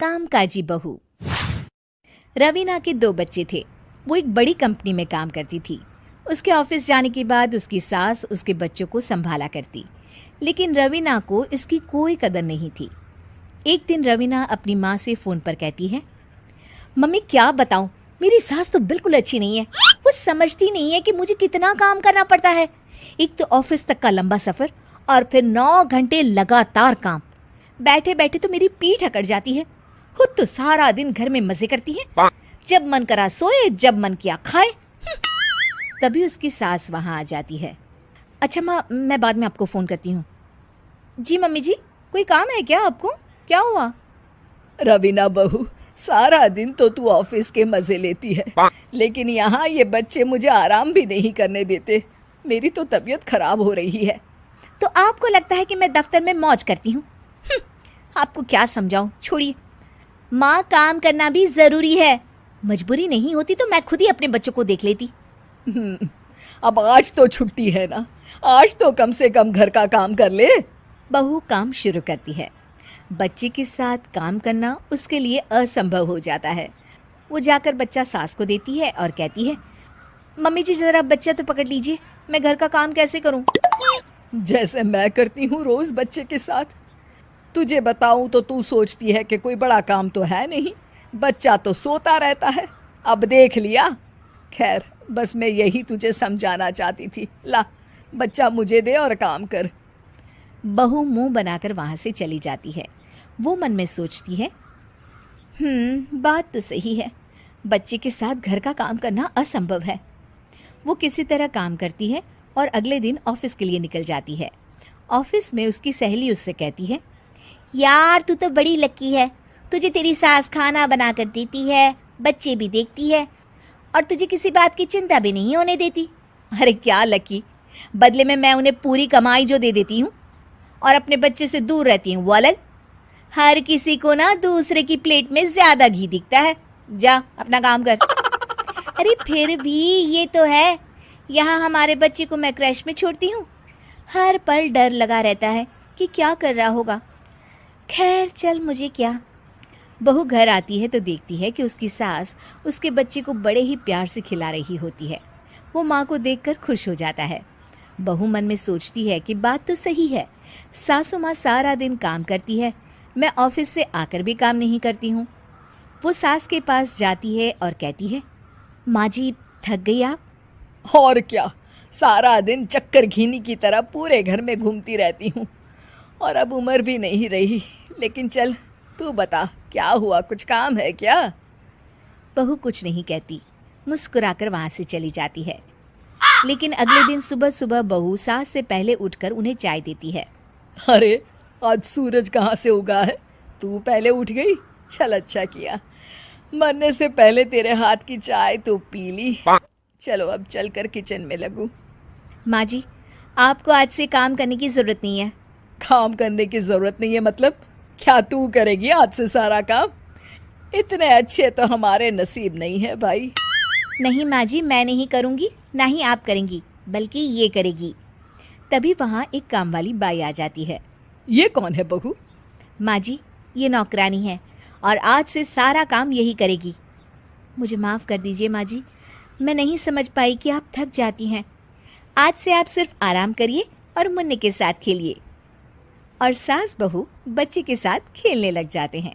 कामकाजी बहू। रवीना के 2 बच्चे थे। वो एक बड़ी कंपनी में काम करती थी। उसके ऑफिस जाने के बाद उसकी सास उसके बच्चों को संभाला करती, लेकिन रवीना को इसकी कोई कदर नहीं थी। एक दिन रवीना अपनी माँ से फ़ोन पर कहती है, मम्मी क्या बताऊं, मेरी सास तो बिल्कुल अच्छी नहीं है। वो समझती नहीं है कि मुझे कितना काम करना पड़ता है। एक तो ऑफिस तक का लंबा सफ़र और फिर 9 घंटे लगातार काम। बैठे बैठे तो मेरी पीठ अकड़ जाती है। खुद तो सारा दिन घर में मजे करती है, जब मन करा सोए, जब मन किया खाए। तभी उसकी सास वहाँ आ जाती है। अच्छा माँ, मैं बाद में आपको फ़ोन करती हूँ। जी मम्मी जी, कोई काम है क्या आपको? क्या हुआ? रवीना बहू, सारा दिन तो तू ऑफिस के मजे लेती है, लेकिन यहाँ ये बच्चे मुझे आराम भी नहीं करने देते। मेरी तो तबीयत खराब हो रही है। तो आपको लगता है कि मैं दफ्तर में मौज करती हूँ? आपको क्या समझाऊँ, छोड़िए। माँ, काम करना भी ज़रूरी है। मजबूरी नहीं होती तो मैं खुद ही अपने बच्चों को देख लेती। अब आज तो छुट्टी है ना, आज तो कम से कम घर का काम कर ले। बहू काम शुरू करती है। बच्चे के साथ काम करना उसके लिए असंभव हो जाता है। वो जाकर बच्चा सास को देती है और कहती है, मम्मी जी ज़रा बच्चा तो पकड़ लीजिए, मैं घर का काम कैसे करूं? जैसे मैं करती हूँ रोज बच्चे के साथ। तुझे बताऊं तो तू सोचती है कि कोई बड़ा काम तो है नहीं, बच्चा तो सोता रहता है। अब देख लिया। खैर, बस मैं यही तुझे समझाना चाहती थी। ला, बच्चा मुझे दे और काम कर। बहू मुंह बनाकर वहाँ से चली जाती है। वो मन में सोचती है, बात तो सही है, बच्चे के साथ घर का काम करना असंभव है। वो किसी तरह काम करती है और अगले दिन ऑफिस के लिए निकल जाती है। ऑफिस में उसकी सहेली उससे कहती है, यार तू तो बड़ी लकी है, तुझे तेरी सास खाना बना कर देती है, बच्चे भी देखती है और तुझे किसी बात की चिंता भी नहीं होने देती। अरे क्या लकी, बदले में मैं उन्हें पूरी कमाई जो दे देती हूँ और अपने बच्चे से दूर रहती हूँ वो अलग। हर किसी को ना दूसरे की प्लेट में ज़्यादा घी दिखता है। जा अपना काम कर। अरे फिर भी ये तो है, यहाँ हमारे बच्चे को मैं क्रैश में छोड़ती हूँ, हर पल डर लगा रहता है कि क्या कर रहा होगा। खैर चल, मुझे क्या। बहू घर आती है तो देखती है कि उसकी सास उसके बच्चे को बड़े ही प्यार से खिला रही होती है। वो माँ को देखकर खुश हो जाता है। बहू मन में सोचती है कि बात तो सही है, सासू माँ सारा दिन काम करती है, मैं ऑफिस से आकर भी काम नहीं करती हूँ। वो सास के पास जाती है और कहती है, माँ जी थक गई आप? और क्या, सारा दिन चक्कर घीनी की तरह पूरे घर में घूमती रहती हूँ और अब उम्र भी नहीं रही। लेकिन चल, तू बता क्या हुआ, कुछ काम है क्या? बहू कुछ नहीं कहती, मुस्कुराकर वहाँ से चली जाती है। लेकिन अगले दिन सुबह सुबह बहू सास से पहले उठकर उन्हें चाय देती है। अरे, आज सूरज कहाँ से उगा है? तू पहले उठ गई, चल अच्छा किया। मरने से पहले तेरे हाथ की चाय तो पी ली। चलो अब चलकर किचन में लगूं। माँ जी, आपको आज से काम करने की ज़रूरत नहीं है। काम करने की ज़रूरत नहीं है मतलब? क्या तू करेगी आज से सारा काम? इतने अच्छे तो हमारे नसीब नहीं है भाई। नहीं माँ जी, मैं नहीं करूँगी, ना ही आप करेंगी, बल्कि ये करेगी। तभी वहाँ एक काम वाली बाई आ जाती है। ये कौन है बहू? माँ जी, ये नौकरानी है और आज से सारा काम यही करेगी। मुझे माफ़ कर दीजिए माँ जी, मैं नहीं समझ पाई कि आप थक जाती हैं। आज से आप सिर्फ आराम करिए और मुन्ने के साथ खेलिए। और सास बहू बच्चे के साथ खेलने लग जाते हैं।